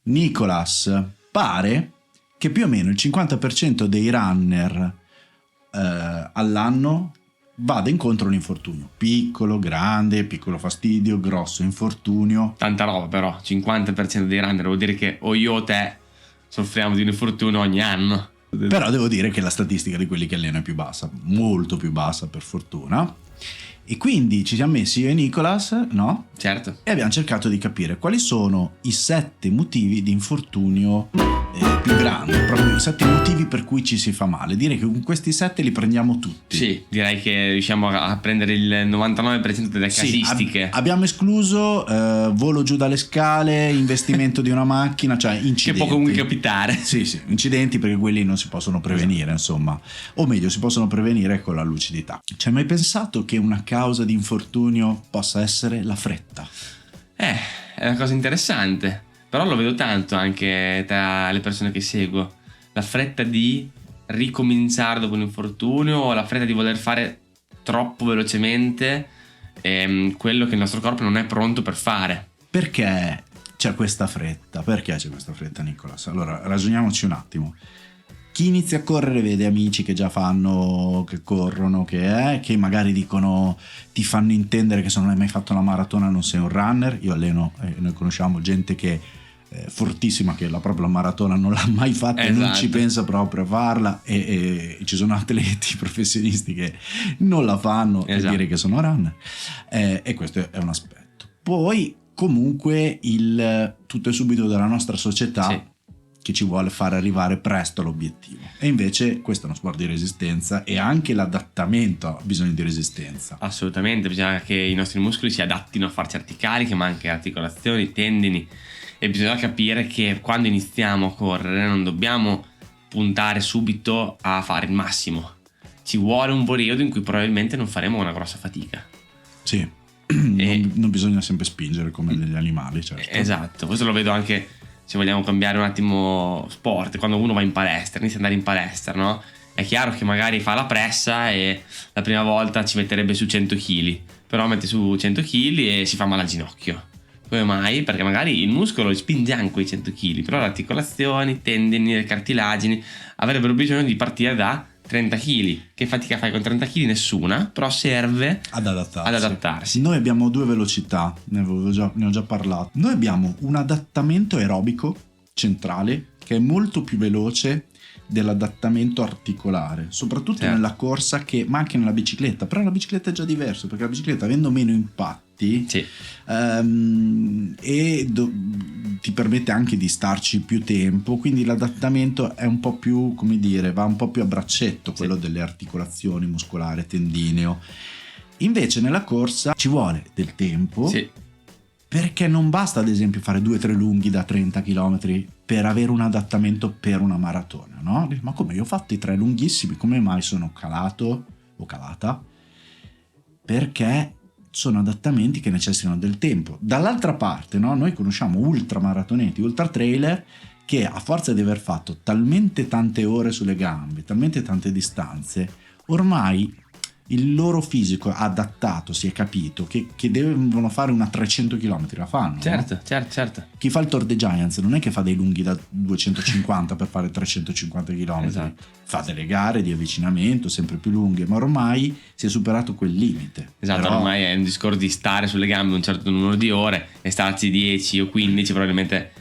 Nicolas, pare che più o meno il 50% dei runner all'anno vada incontro a un infortunio, piccolo, grande, piccolo fastidio, grosso infortunio. Tanta roba, però 50% dei runner vuol dire che o io o te soffriamo di un infortunio ogni anno. Però devo dire che la statistica di quelli che allenano è più bassa, molto più bassa per fortuna. E quindi ci siamo messi io e Nicolas, no? Certo. E abbiamo cercato di capire quali sono i 7 motivi di infortunio più grandi, proprio i 7 motivi per cui ci si fa male. Direi che con questi 7 li prendiamo tutti. Sì, direi che riusciamo a prendere il 99% delle casistiche. Sì, abbiamo escluso volo giù dalle scale, investimento di una macchina, cioè incidenti. Che può comunque capitare. Sì, incidenti, perché quelli non si possono prevenire, insomma. O meglio, si possono prevenire con la lucidità. Ci hai mai pensato che una causa di infortunio possa essere la fretta? È una cosa interessante. Però lo vedo tanto anche tra le persone che seguo. La fretta di ricominciare dopo un infortunio, o la fretta di voler fare troppo velocemente quello che il nostro corpo non è pronto per fare. Perché c'è questa fretta? Perché c'è questa fretta, Nicolas? Allora, ragioniamoci un attimo. Chi inizia a correre vede amici che già fanno, che corrono, che magari dicono, ti fanno intendere che se non hai mai fatto una maratona non sei un runner. Io alleno, noi conosciamo gente che fortissima, che proprio la maratona non l'ha mai fatta, esatto. E non ci pensa proprio a farla, e ci sono atleti professionisti che non la fanno, esatto, per dire che sono runner, e questo è un aspetto. Poi comunque tutto è subito della nostra società, sì, che ci vuole fare arrivare presto all'obiettivo, e invece questo è uno sport di resistenza, e anche l'adattamento ha bisogno di resistenza. Assolutamente, bisogna che i nostri muscoli si adattino a far certi carichi, ma anche articolazioni, tendini, e bisogna capire che quando iniziamo a correre non dobbiamo puntare subito a fare il massimo. Ci vuole un periodo in cui probabilmente non faremo una grossa fatica. Sì, non bisogna sempre spingere come degli animali, certo. Esatto, questo lo vedo anche se vogliamo cambiare un attimo sport. Quando uno va in palestra, inizia ad andare in palestra, no? È chiaro che magari fa la pressa e la prima volta ci metterebbe su 100 kg, però mette su 100 kg e si fa male al ginocchio. Come mai? Perché magari il muscolo spinge anche quei 100 kg, però le articolazioni, i tendini, le cartilagini avrebbero bisogno di partire da 30 kg. Che fatica fai con 30 kg? Nessuna, però serve ad adattarsi. Noi abbiamo 2 velocità, ne ho già parlato. Noi abbiamo un adattamento aerobico centrale che è molto più veloce dell'adattamento articolare, soprattutto nella corsa, ma anche nella bicicletta. Però la bicicletta è già diverso, perché la bicicletta, avendo meno impatti, sì, ti permette anche di starci più tempo, quindi l'adattamento è un po' più, come dire, va un po' più a braccetto, quello delle articolazioni muscolare, tendineo. Invece nella corsa ci vuole del tempo, sì, perché non basta ad esempio fare 2-3 lunghi da 30 km per avere un adattamento per una maratona, no? Ma come, io ho fatto i 3 lunghissimi, come mai sono calato o calata? Perché sono adattamenti che necessitano del tempo. Dall'altra parte, no? Noi conosciamo ultramaratoneti, ultratrailer, che a forza di aver fatto talmente tante ore sulle gambe, talmente tante distanze, ormai il loro fisico adattato, si è capito che devono fare una 300 km, la fanno. Certo, no? certo. Chi fa il Tour de Giants non è che fa dei lunghi da 250 per fare 350 km, esatto, fa delle gare di avvicinamento sempre più lunghe, ma ormai si è superato quel limite. Esatto, però ormai è un discorso di stare sulle gambe un certo numero di ore e starci 10 o 15, probabilmente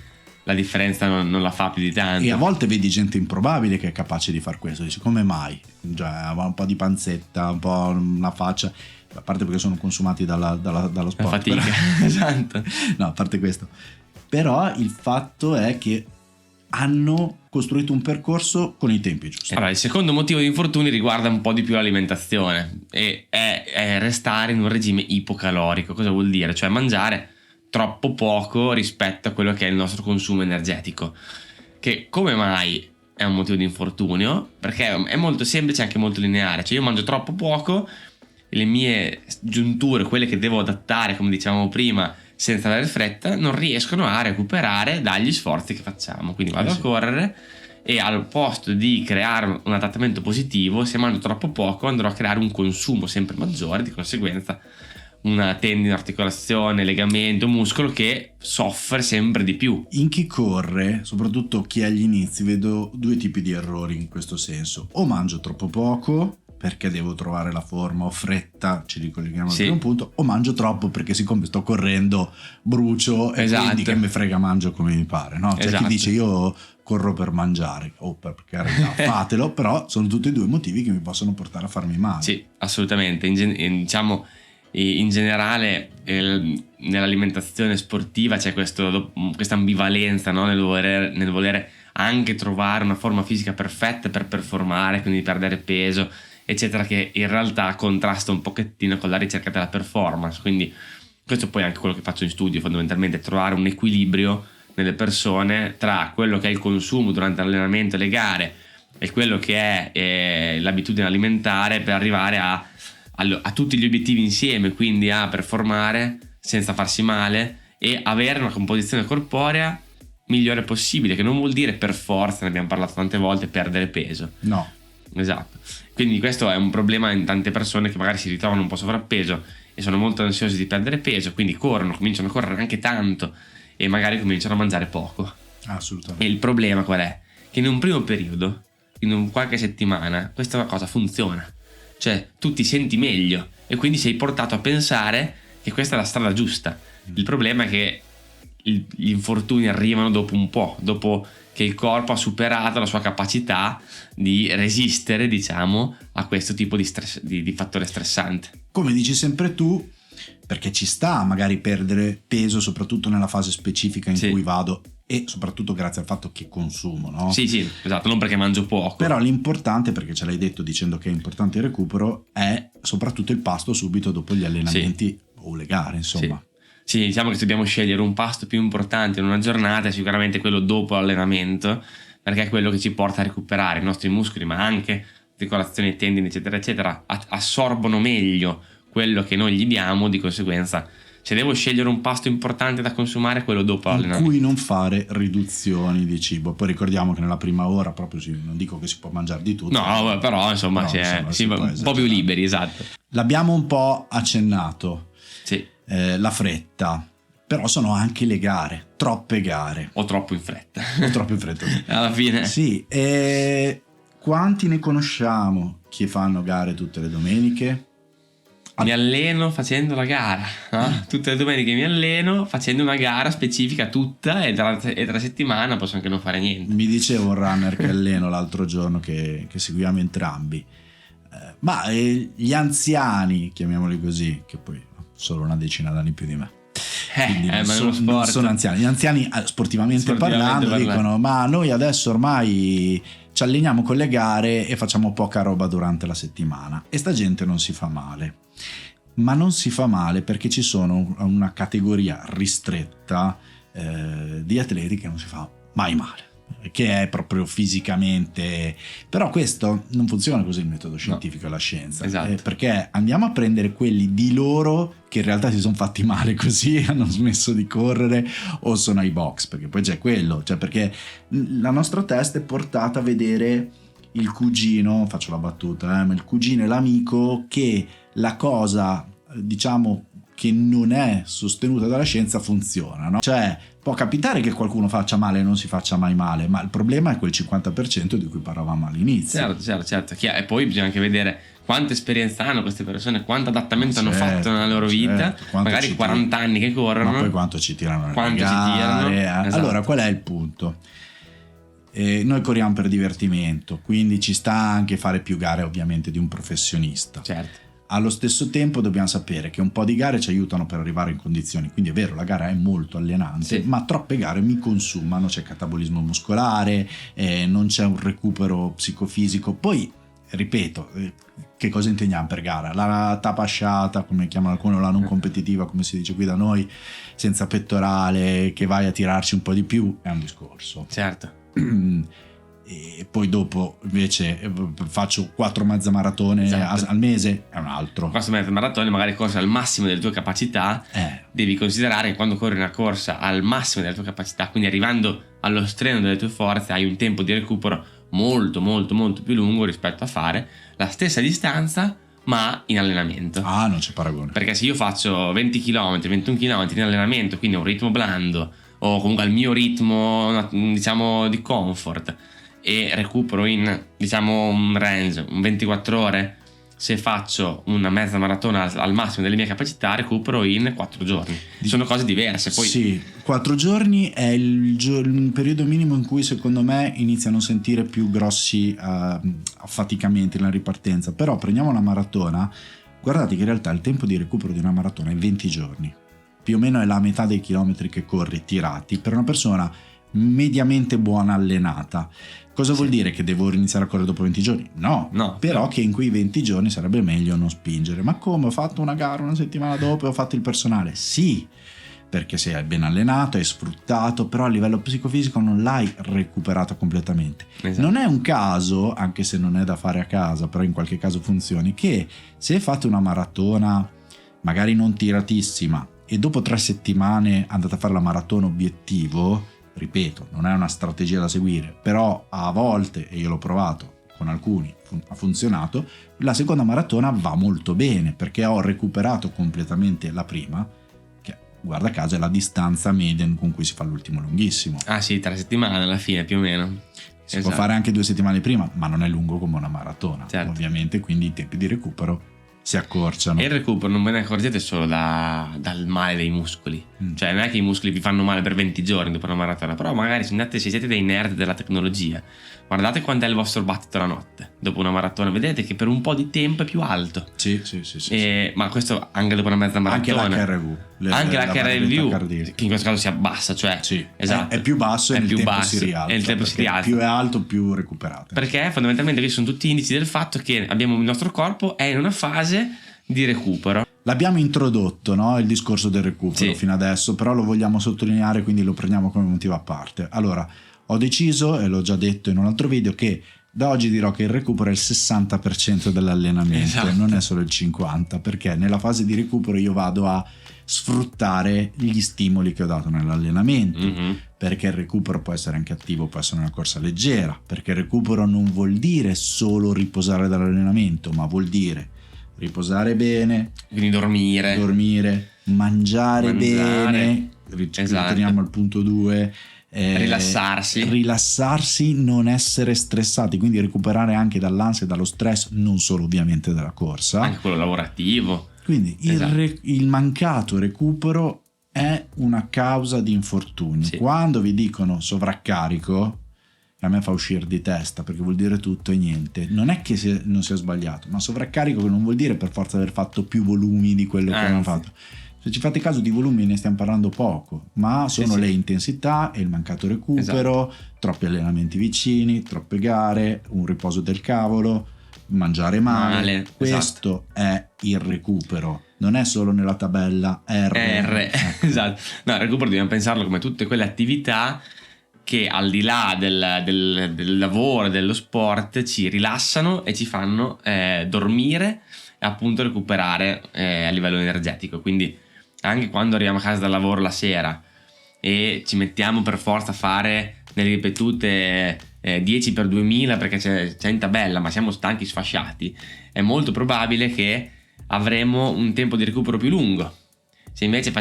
la differenza non la fa più di tanto. E a volte vedi gente improbabile che è capace di far questo, dici come mai? Cioè, ha un po' di panzetta, un po' una faccia, a parte perché sono consumati dallo sport, la fatica. Però... esatto. No, a parte questo, però il fatto è che hanno costruito un percorso con i tempi giusti. Allora, il secondo motivo di infortuni riguarda un po' di più l'alimentazione, e è restare in un regime ipocalorico. Cosa vuol dire? Cioè mangiare troppo poco rispetto a quello che è il nostro consumo energetico, che come mai è un motivo di infortunio? Perché è molto semplice e anche molto lineare. Cioè io mangio troppo poco, le mie giunture, quelle che devo adattare, come dicevamo prima, senza avere fretta, non riescono a recuperare dagli sforzi che facciamo. Quindi vado a correre e al posto di creare un adattamento positivo, se mangio troppo poco andrò a creare un consumo sempre maggiore, di conseguenza una tendine, articolazione, legamento, muscolo che soffre sempre di più. In chi corre, soprattutto chi è agli inizi, vedo due tipi di errori in questo senso: o mangio troppo poco perché devo trovare la forma, ho fretta, ci ricolleghiamo al primo punto, o mangio troppo perché siccome sto correndo brucio e quindi che me frega, mangio come mi pare, no? C'è chi dice io corro per mangiare, o per carità, fatelo, però sono tutti e due motivi che mi possono portare a farmi male. Sì, assolutamente. Diciamo, in generale nell'alimentazione sportiva c'è questa ambivalenza, no? nel volere anche trovare una forma fisica perfetta per performare, quindi perdere peso, eccetera, che in realtà contrasta un pochettino con la ricerca della performance. Quindi questo poi è anche quello che faccio in studio, fondamentalmente trovare un equilibrio nelle persone tra quello che è il consumo durante l'allenamento e le gare e quello che è l'abitudine alimentare, per arrivare a tutti gli obiettivi insieme, quindi a performare senza farsi male e avere una composizione corporea migliore possibile, che non vuol dire per forza, ne abbiamo parlato tante volte, perdere peso. No. Esatto. Quindi questo è un problema in tante persone che magari si ritrovano un po' sovrappeso e sono molto ansiosi di perdere peso, quindi cominciano a correre anche tanto e magari cominciano a mangiare poco. Assolutamente. E il problema qual è? Che in un primo periodo, in qualche settimana, questa cosa funziona. Cioè tu ti senti meglio e quindi sei portato a pensare che questa è la strada giusta. Il problema è che gli infortuni arrivano dopo un po', dopo che il corpo ha superato la sua capacità di resistere, diciamo, a questo tipo di stress, di fattore stressante. Come dici sempre tu, perché ci sta magari perdere peso, soprattutto nella fase specifica in cui vado, e soprattutto grazie al fatto che consumo, no? Sì, esatto, non perché mangio poco. Però l'importante, perché ce l'hai detto dicendo che è importante il recupero, è soprattutto il pasto subito dopo gli allenamenti o le gare, insomma. Sì, diciamo che se dobbiamo scegliere un pasto più importante in una giornata è sicuramente quello dopo l'allenamento, perché è quello che ci porta a recuperare i nostri muscoli, ma anche articolazioni, tendini, eccetera, eccetera, assorbono meglio quello che noi gli diamo. Di conseguenza, se devo scegliere un pasto importante da consumare, quello dopo l'allenamento. In cui non fare riduzioni di cibo. Poi ricordiamo che nella prima ora proprio non dico che si può mangiare di tutto. No, però insomma, un po' più liberi, esatto. L'abbiamo un po' accennato. Sì. La fretta, però sono anche le gare, troppe gare. O troppo in fretta. Alla fine. Sì, e quanti ne conosciamo che fanno gare tutte le domeniche? Mi alleno facendo la gara, no? Tutte le domeniche mi alleno facendo una gara specifica tutta e tra settimana posso anche non fare niente. Mi diceva un runner che alleno l'altro giorno che seguiamo entrambi, ma gli anziani, chiamiamoli così, che poi solo una decina d'anni più di me, quindi non sono anziani. Gli anziani sportivamente parlando dicono: ma noi adesso ormai ci alleniamo con le gare e facciamo poca roba durante la settimana, e sta gente non si fa male. Ma non si fa male perché ci sono una categoria ristretta di atleti che non si fa mai male, che è proprio fisicamente. Però questo non funziona così, il metodo scientifico e la scienza. Esatto. Perché andiamo a prendere quelli di loro che in realtà si sono fatti male così, hanno smesso di correre o sono ai box, perché poi c'è quello, cioè perché la nostra testa è portata a vedere il cugino, faccio la battuta, ma il cugino e l'amico, che la cosa, diciamo, che non è sostenuta dalla scienza funziona, no? Cioè può capitare che qualcuno faccia male e non si faccia mai male, ma il problema è quel 50% di cui parlavamo all'inizio. Certo. E poi bisogna anche vedere quante esperienze hanno queste persone, quanto adattamento hanno fatto nella loro vita, magari 40 anni che corrono, ma poi quanto ci tirano le gare. Esatto. Allora qual è il punto? Noi corriamo per divertimento, quindi ci sta anche fare più gare ovviamente di un professionista. Certo. Allo stesso tempo dobbiamo sapere che un po' di gare ci aiutano per arrivare in condizioni, quindi è vero, la gara è molto allenante, ma troppe gare mi consumano, c'è catabolismo muscolare, non c'è un recupero psicofisico. Poi ripeto, che cosa intendiamo per gara? La tapasciata, come chiamano alcuni, la non competitiva, come si dice qui da noi, senza pettorale, che vai a tirarci un po' di più, è un discorso. Certo. E poi dopo invece faccio 4 mezze maratone al mese, è un altro. 4 mezze maratone, magari corsa al massimo delle tue capacità. Devi considerare che quando corri una corsa al massimo delle tue capacità, quindi arrivando allo stremo delle tue forze, hai un tempo di recupero molto più lungo rispetto a fare la stessa distanza ma in allenamento. Ah, non c'è paragone. Perché se io faccio 20 km, 21 km in allenamento, quindi a un ritmo blando, o comunque al mio ritmo, diciamo, di comfort, e recupero in, diciamo, un range, un 24 ore, se faccio una mezza maratona al massimo delle mie capacità, recupero in 4 giorni. Sono cose diverse. Poi sì, 4 giorni è il periodo minimo in cui secondo me iniziano a sentire più grossi affaticamenti nella ripartenza. Però prendiamo una maratona, guardate che in realtà il tempo di recupero di una maratona è 20 giorni. Più o meno è la metà dei chilometri che corri tirati per una persona mediamente buona allenata. Cosa vuol dire? Che devo iniziare a correre dopo 20 giorni? No, però che in quei 20 giorni sarebbe meglio non spingere. Ma come? Ho fatto una gara una settimana dopo e ho fatto il personale? Sì, perché sei ben allenato, hai sfruttato, però a livello psicofisico non l'hai recuperato completamente. Esatto. Non è un caso, anche se non è da fare a casa, però in qualche caso funzioni, che se fate una maratona magari non tiratissima e dopo 3 settimane andate a fare la maratona obiettivo, ripeto, non è una strategia da seguire, però a volte, e io l'ho provato con alcuni, ha funzionato, la seconda maratona va molto bene perché ho recuperato completamente la prima, che guarda caso è la distanza media con cui si fa l'ultimo lunghissimo. Ah sì, 3 settimane alla fine più o meno. Si può fare anche 2 settimane prima, ma non è lungo come una maratona, certo. Ovviamente, quindi i tempi di recupero si accorciano. E il recupero non ve ne accorgete solo dal male dei muscoli. Cioè non è che i muscoli vi fanno male per 20 giorni dopo una maratona, però magari se siete dei nerd della tecnologia, guardate quanto è il vostro battito la notte dopo una maratona, vedete che per un po' di tempo è più alto. Sì. Ma questo anche dopo una mezza maratona. Anche l'HRV. Anche l'HRV, che in questo caso si abbassa, cioè sì, esatto, è più basso e il tempo si rialza. E il tempo si rialza. Più è alto, più recuperate. Perché fondamentalmente questi sono tutti indici del fatto che il nostro corpo è in una fase di recupero. L'abbiamo introdotto, no? Il discorso del recupero fino adesso, però lo vogliamo sottolineare, quindi lo prendiamo come motivo a parte. Allora, ho deciso, e l'ho già detto in un altro video, che da oggi dirò che il recupero è il 60% dell'allenamento, esatto. Non è solo il 50%, perché nella fase di recupero io vado a sfruttare gli stimoli che ho dato nell'allenamento, perché il recupero può essere anche attivo, può essere una corsa leggera, perché il recupero non vuol dire solo riposare dall'allenamento, ma vuol dire riposare bene, quindi dormire, mangiare bene, ritorniamo al punto 2, rilassarsi, non essere stressati, quindi recuperare anche dall'ansia e dallo stress, non solo ovviamente dalla corsa, anche quello lavorativo. Quindi il mancato recupero è una causa di infortunio. Quando vi dicono sovraccarico, a me fa uscire di testa, perché vuol dire tutto e niente. Non è che non sia sbagliato, ma sovraccarico che non vuol dire per forza aver fatto più volumi di quello che abbiamo fatto. Se ci fate caso, di volumi ne stiamo parlando poco, ma sono le intensità e il mancato recupero, troppi allenamenti vicini, troppe gare, un riposo del cavolo, mangiare male. Questo è il recupero, non è solo nella tabella R. Esatto. No, il recupero dobbiamo pensarlo come tutte quelle attività che al di là del lavoro, dello sport, ci rilassano e ci fanno dormire e appunto recuperare a livello energetico. Quindi anche quando arriviamo a casa dal lavoro la sera e ci mettiamo per forza a fare nelle ripetute 10x2000 perché c'è in tabella, ma siamo stanchi, sfasciati, è molto probabile che avremo un tempo di recupero più lungo. Se invece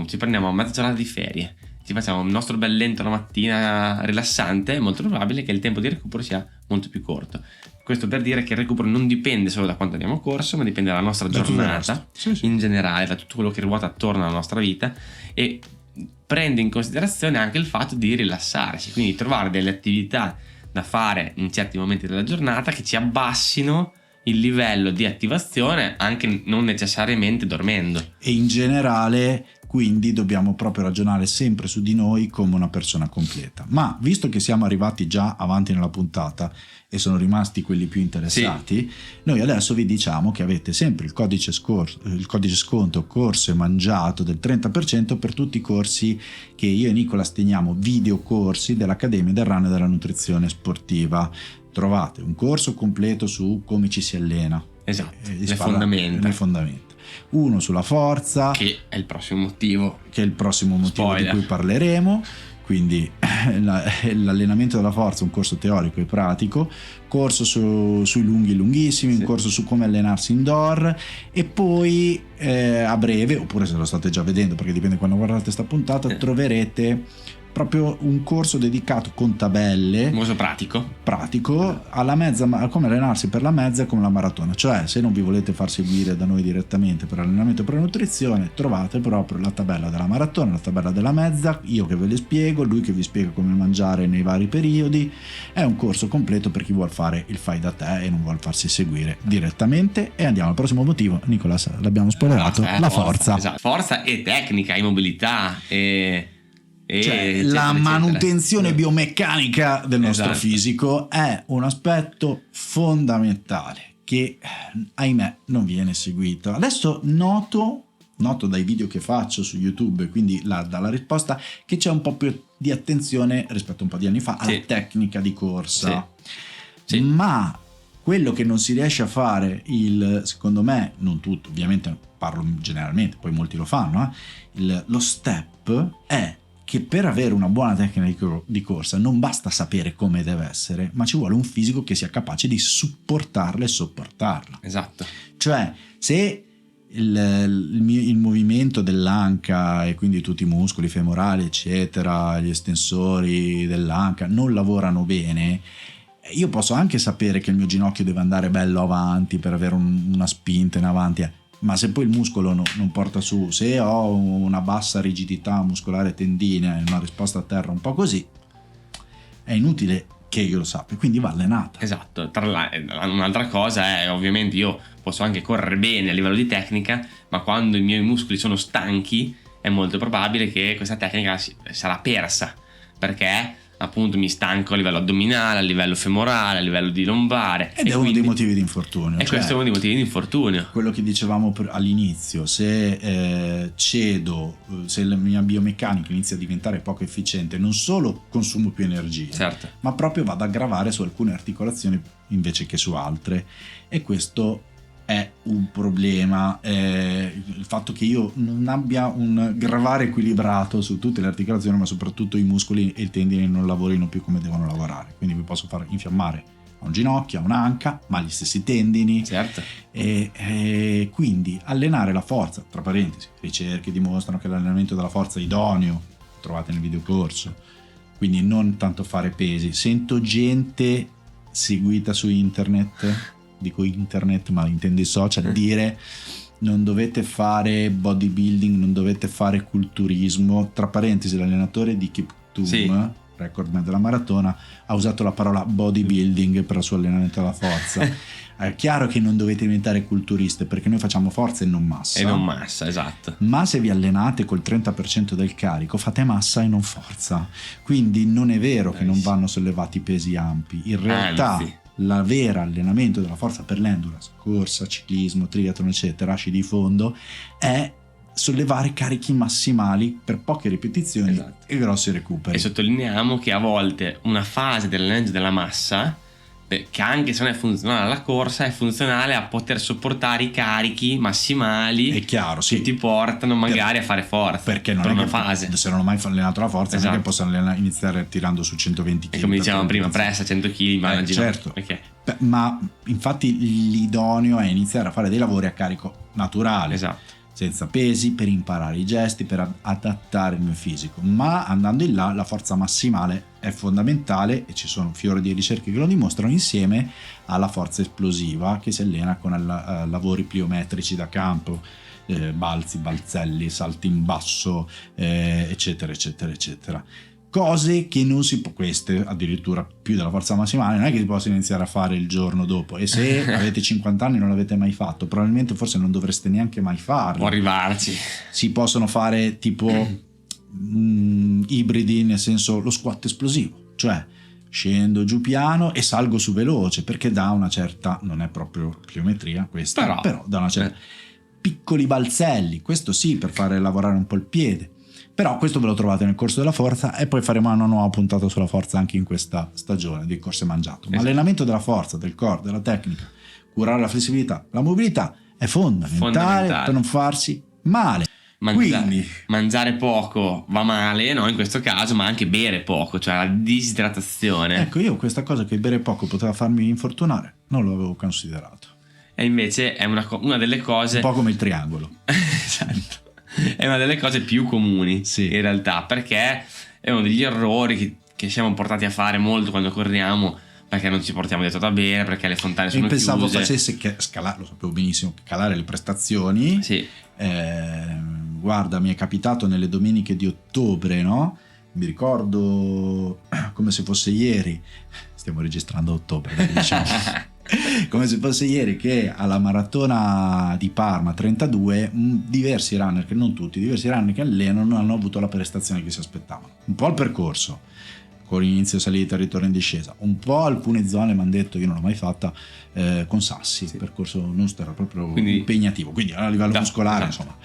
ci prendiamo mezza giornata di ferie, ci facciamo il nostro bel lento la mattina rilassante, è molto probabile che il tempo di recupero sia molto più corto. Questo per dire che il recupero non dipende solo da quanto abbiamo corso, ma dipende dalla nostra giornata in generale, da tutto quello che ruota attorno alla nostra vita, e prende in considerazione anche il fatto di rilassarsi, quindi trovare delle attività da fare in certi momenti della giornata che ci abbassino il livello di attivazione, anche non necessariamente dormendo. E in generale, quindi, dobbiamo proprio ragionare sempre su di noi come una persona completa. Ma visto che siamo arrivati già avanti nella puntata e sono rimasti quelli più interessati, noi adesso vi diciamo che avete sempre il codice sconto corso e mangiato del 30% per tutti i corsi che io e Nicola teniamo, videocorsi dell'Accademia del Run e della Nutrizione Sportiva. Trovate un corso completo su come ci si allena, le fondamenta. Uno sulla forza, che è il prossimo motivo di cui parleremo. quindi l'allenamento della forza, un corso teorico e pratico, corso sui lunghi lunghissimi, un corso su come allenarsi indoor, e poi a breve, oppure se lo state già vedendo perché dipende quando guardate sta puntata, troverete proprio un corso dedicato con tabelle, un corso pratico alla mezza, come allenarsi per la mezza e come la maratona. Cioè, se non vi volete far seguire da noi direttamente per allenamento e per nutrizione, trovate proprio la tabella della maratona, la tabella della mezza, io che ve le spiego, lui che vi spiega come mangiare nei vari periodi. È un corso completo per chi vuol fare il fai da te e non vuol farsi seguire direttamente. E andiamo al prossimo motivo. Nicolas, l'abbiamo spoilerato, la forza. Esatto. Forza e tecnica, immobilità cioè, la manutenzione biomeccanica del nostro esatto. fisico è un aspetto fondamentale che, ahimè, non viene seguito. Adesso noto dai video che faccio su YouTube, quindi dalla risposta, che c'è un po' più di attenzione rispetto a un po' di anni fa alla tecnica di corsa. Sì. Ma quello che non si riesce a fare, secondo me, non tutto, ovviamente parlo generalmente, poi molti lo fanno, lo step è che per avere una buona tecnica di corsa non basta sapere come deve essere, ma ci vuole un fisico che sia capace di supportarla e sopportarla. Esatto. Cioè, se il movimento dell'anca e quindi tutti i muscoli femorali, eccetera, gli estensori dell'anca non lavorano bene, io posso anche sapere che il mio ginocchio deve andare bello avanti per avere una spinta in avanti, ma se poi il muscolo non porta su, se ho una bassa rigidità muscolare tendinea e una risposta a terra un po' così, è inutile che io lo sappia, quindi va allenata. Esatto. Un'altra cosa è, ovviamente, io posso anche correre bene a livello di tecnica, ma quando i miei muscoli sono stanchi è molto probabile che questa tecnica sarà persa, perché appunto mi stanco a livello addominale, a livello femorale, a livello di lombare, ed è uno dei motivi di infortunio. Questo è uno dei motivi di infortunio. Quello che dicevamo all'inizio, se cedo, se la mia biomeccanica inizia a diventare poco efficiente, non solo consumo più energia, certo, ma proprio vado a gravare su alcune articolazioni invece che su altre, e questo è un problema. Il fatto che io non abbia un gravare equilibrato su tutte le articolazioni, ma soprattutto i muscoli e i tendini non lavorino più come devono lavorare, quindi vi posso far infiammare a un ginocchio, a un'anca, ma gli stessi tendini. Certo. E quindi allenare la forza, tra parentesi, ricerche dimostrano che l'allenamento della forza è idoneo, trovate nel videocorso, quindi non tanto fare pesi. Sento gente seguita su internet, dico internet ma intendo i social, dire non dovete fare bodybuilding, non dovete fare culturismo. Tra parentesi, l'allenatore di Kiptum, recordman della maratona, ha usato la parola bodybuilding per il suo allenamento alla forza. È chiaro che non dovete diventare culturiste, perché noi facciamo forza e non massa. E non massa, esatto. Ma se vi allenate col 30% del carico, fate massa e non forza. Quindi non è vero che non vanno sollevati pesi ampi. In realtà la vera allenamento della forza per l'endurance, corsa, ciclismo, triathlon, eccetera, sci di fondo, è sollevare carichi massimali per poche ripetizioni e grossi recuperi. E sottolineiamo che a volte una fase dell'allenamento della massa, che anche se non è funzionale alla corsa, è funzionale a poter sopportare i carichi massimali, è chiaro, che ti portano magari a fare forza, perché non per è una che fase. Se non ho mai allenato la forza, non è che posso iniziare tirando su 120 kg. E come dicevamo prima, pressa 100 kg, ma certo. Okay. Ma infatti l'idoneo è iniziare a fare dei lavori a carico naturale, esatto, senza pesi, per imparare i gesti, per adattare il mio fisico. Ma andando in là, la forza massimale è fondamentale, e ci sono fiori di ricerche che lo dimostrano, insieme alla forza esplosiva, che si allena con lavori pliometrici da campo, balzi, balzelli, salti in basso, eccetera eccetera eccetera. Cose che non si può, queste addirittura più della forza massimale, non è che si possono iniziare a fare il giorno dopo, e se avete 50 anni e non l'avete mai fatto, probabilmente forse non dovreste neanche mai farlo. Può arrivarci. Si possono fare tipo ibridi, nel senso lo squat esplosivo, cioè scendo giù piano e salgo su veloce, perché dà una certa, non è proprio pliometria questa, però dà una certa, piccoli balzelli, questo sì, per fare lavorare un po' il piede. Però questo ve lo trovate nel corso della forza, e poi faremo una nuova puntata sulla forza anche in questa stagione di corse mangiato. Ma allenamento della forza, del core, della tecnica, curare la flessibilità, la mobilità è fondamentale per non farsi male. Quindi mangiare poco va male, no? In questo caso, ma anche bere poco, cioè la disidratazione. ecco, io questa cosa che bere poco poteva farmi infortunare non lo avevo considerato. E invece è una delle cose... Un po' come il triangolo. Esatto. È una delle cose più comuni, Sì. in realtà, perché è uno degli errori che siamo portati a fare molto quando corriamo, perché non ci portiamo dietro da bere, perché le fontane sono E pensavo chiuse. facesse scalare, lo sapevo benissimo, calare le prestazioni. Sì. Guarda, mi è capitato nelle domeniche di ottobre, no? Mi ricordo come se fosse ieri, stiamo registrando a ottobre, diciamo. Come se fosse ieri, che alla maratona di Parma 32 diversi runner, che non tutti, diversi runner che allenano non hanno avuto la prestazione che si aspettavano. Un po' il percorso, con inizio salita e ritorno in discesa, un po' alcune zone mi hanno detto, io non l'ho mai fatta, con sassi, il percorso non era proprio impegnativo, quindi a livello muscolare, insomma,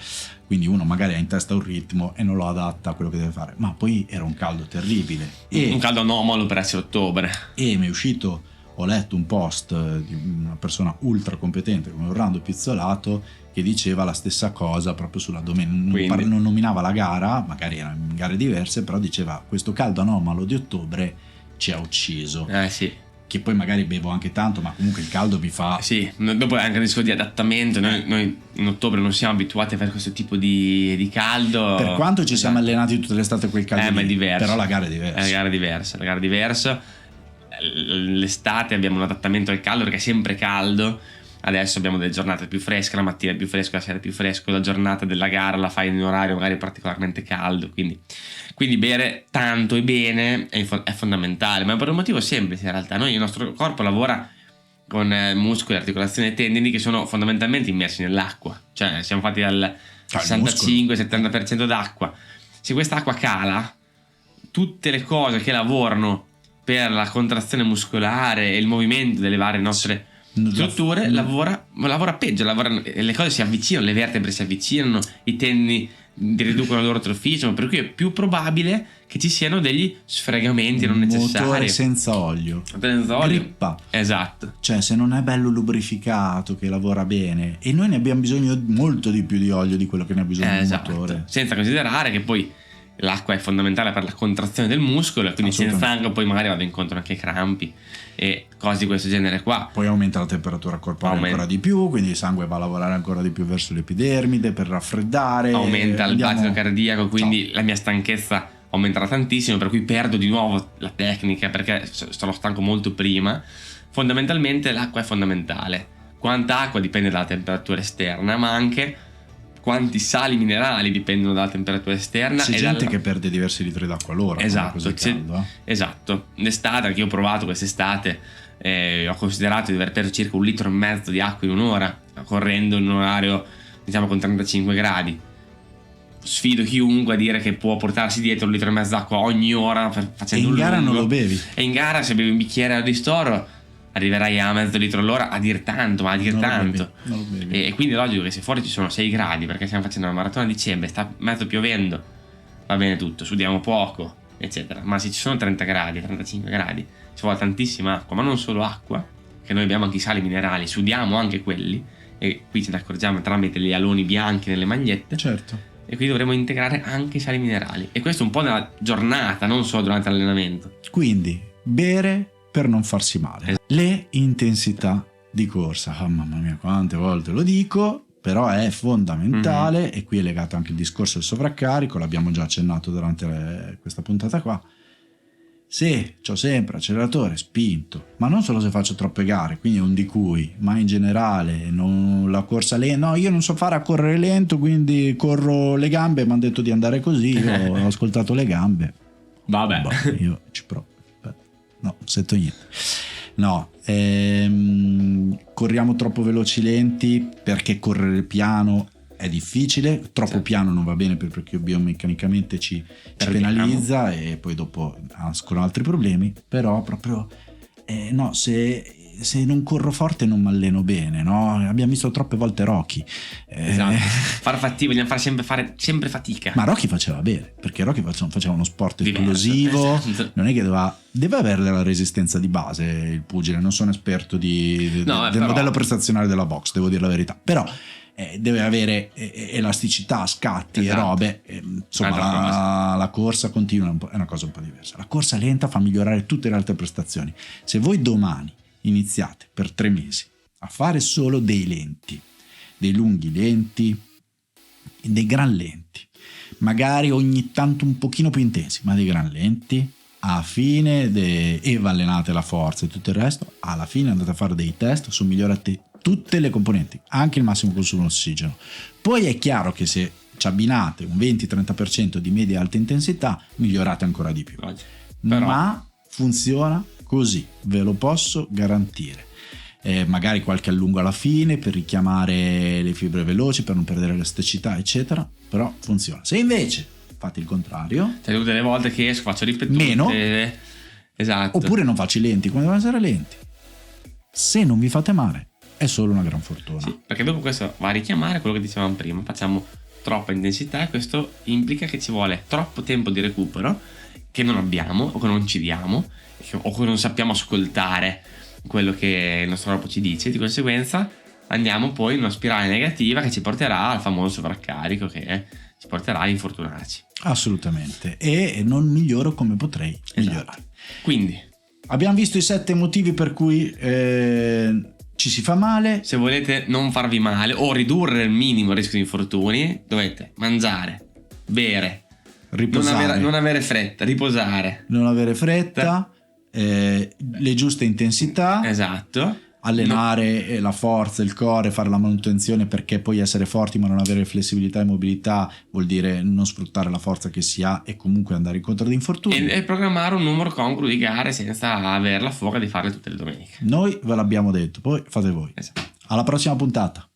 quindi uno magari ha in testa un ritmo e non lo adatta a quello che deve fare, ma poi era un caldo terribile, un caldo anomalo per essere ottobre, e mi è uscito, ho letto un post di una persona ultra competente come Orlando Pizzolato che diceva la stessa cosa proprio sulla domenica, non nominava la gara, magari erano in gare diverse, però diceva questo caldo anomalo di ottobre ci ha ucciso. Sì. Che poi magari bevo anche tanto, ma comunque il caldo mi fa... Sì, dopo è anche un discorso di adattamento, noi in ottobre non siamo abituati a fare questo tipo di caldo. Per quanto ci siamo allenati tutta l'estate quel caldo ma è diverso. Però la gara è diversa. La gara è diversa. L'estate abbiamo un adattamento al caldo perché è sempre caldo. Adesso abbiamo delle giornate più fresche, la mattina è più fresco, la sera è più fresco, la giornata della gara la fai in un orario magari particolarmente caldo, quindi bere tanto e bene è fondamentale, ma per un motivo semplice in realtà. Il nostro corpo lavora con muscoli, articolazioni e tendini che sono fondamentalmente immersi nell'acqua, cioè siamo fatti dal 65-70% d'acqua. Se quest'acqua cala, tutte le cose che lavorano per la contrazione muscolare e il movimento delle varie nostre strutture lavora peggio, le cose si avvicinano, le vertebre si avvicinano, i tendini riducono il loro trofismo, per cui è più probabile che ci siano degli sfregamenti non necessari. Motore senza olio. Grippa. Esatto. Cioè, se non è bello lubrificato, che lavora bene, e noi ne abbiamo bisogno molto di più di olio di quello che ne ha bisogno il motore. Senza considerare che poi l'acqua è fondamentale per la contrazione del muscolo, e quindi senza acqua poi magari vado incontro anche ai crampi e cose di questo genere qua. Poi aumenta la temperatura corporale ancora di più, quindi il sangue va a lavorare ancora di più verso l'epidermide per raffreddare, aumenta il battito cardiaco, quindi la mia stanchezza aumenterà tantissimo, per cui perdo di nuovo la tecnica perché sono stanco molto prima. Fondamentalmente l'acqua è fondamentale. Quanta acqua dipende dalla temperatura esterna, ma anche quanti sali minerali dipendono dalla temperatura esterna. C'è gente che perde diversi litri d'acqua all'ora. Esatto. L'estate, anche io ho provato quest'estate, ho considerato di aver perso circa 1,5 litri di acqua in un'ora, correndo in un orario diciamo con 35 gradi. Sfido chiunque a dire che può portarsi dietro 1,5 litri d'acqua ogni ora facendo un lungo. E in gara non lo bevi. E in gara, se bevi un bicchiere a ristoro, arriverai a mezzo litro all'ora, a dir tanto. Non lo bevi. E quindi è logico che se fuori ci sono 6 gradi, perché stiamo facendo una maratona a dicembre, sta mezzo piovendo, va bene tutto, sudiamo poco, eccetera. Ma se ci sono 30 gradi, 35 gradi, ci vuole tantissima acqua, ma non solo acqua, che noi abbiamo anche i sali minerali, sudiamo anche quelli, e qui ce ne accorgiamo tramite gli aloni bianchi nelle magliette. Certo. E quindi dovremo integrare anche i sali minerali. E questo un po' nella giornata, non solo durante l'allenamento. Quindi, bere per non farsi male. Le intensità di corsa, mamma mia quante volte lo dico, però è fondamentale, e qui è legato anche il discorso del sovraccarico, l'abbiamo già accennato durante questa puntata qua. Se c'ho sempre acceleratore spinto, ma non solo se faccio troppe gare, quindi un di cui, ma in generale la corsa lenta, no, io non so fare a correre lento, quindi corro le gambe, mi hanno detto di andare così, io ho ascoltato le gambe, vabbè, io ci provo. No, sento niente. No, corriamo troppo veloci lenti, perché correre piano è difficile, troppo piano non va bene perché biomeccanicamente ci penalizza, e poi dopo nascono altri problemi. Però proprio no, se non corro forte non mi alleno bene, no? Abbiamo visto troppe volte Rocky. Esatto. Vogliamo fare sempre fatica. Ma Rocky faceva bene, perché Rocky faceva uno sport esplosivo, esatto. Non è che deve avere la resistenza di base il pugile. Non sono esperto del modello prestazionale della box, devo dire la verità, però deve avere elasticità, scatti e Esatto. robe, insomma la corsa continua è una cosa un po' diversa. La corsa lenta fa migliorare tutte le altre prestazioni. Se voi domani iniziate per 3 mesi a fare solo dei lenti, dei lunghi lenti, dei gran lenti, magari ogni tanto un pochino più intensi, ma dei gran lenti, a fine e allenate la forza e tutto il resto, alla fine andate a fare dei test, sono migliorate tutte le componenti, anche il massimo consumo di ossigeno. Poi è chiaro che se ci abbinate un 20-30% di media alta intensità, migliorate ancora di più. Però... ma funziona così, ve lo posso garantire. Magari qualche allungo alla fine per richiamare le fibre veloci, per non perdere elasticità, eccetera, però funziona. Se invece fate il contrario, cioè tutte le volte che esco faccio ripetute, meno, esatto, oppure non faccio i lenti quando devono essere lenti, se non vi fate male è solo una gran fortuna. sì, perché dopo questo va a richiamare quello che dicevamo prima, facciamo troppa intensità e questo implica che ci vuole troppo tempo di recupero che non abbiamo o che non ci diamo o che non sappiamo ascoltare quello che il nostro corpo ci dice. Di conseguenza andiamo poi in una spirale negativa che ci porterà al famoso sovraccarico, che ci porterà a infortunarci. Assolutamente, e non miglioro come potrei migliorare. Quindi abbiamo visto i 7 motivi per cui ci si fa male. se volete non farvi male o ridurre il minimo il rischio di infortuni, dovete mangiare, bere, Riposare, non avere fretta, riposare, non avere fretta, le giuste intensità, esatto, allenare la forza, il core, fare la manutenzione, perché poi essere forti ma non avere flessibilità e mobilità vuol dire non sfruttare la forza che si ha e comunque andare incontro ad infortuni. e programmare un numero congruo di gare senza avere la foga di farle tutte le domeniche. Noi ve l'abbiamo detto, poi fate voi. Esatto. Alla prossima puntata.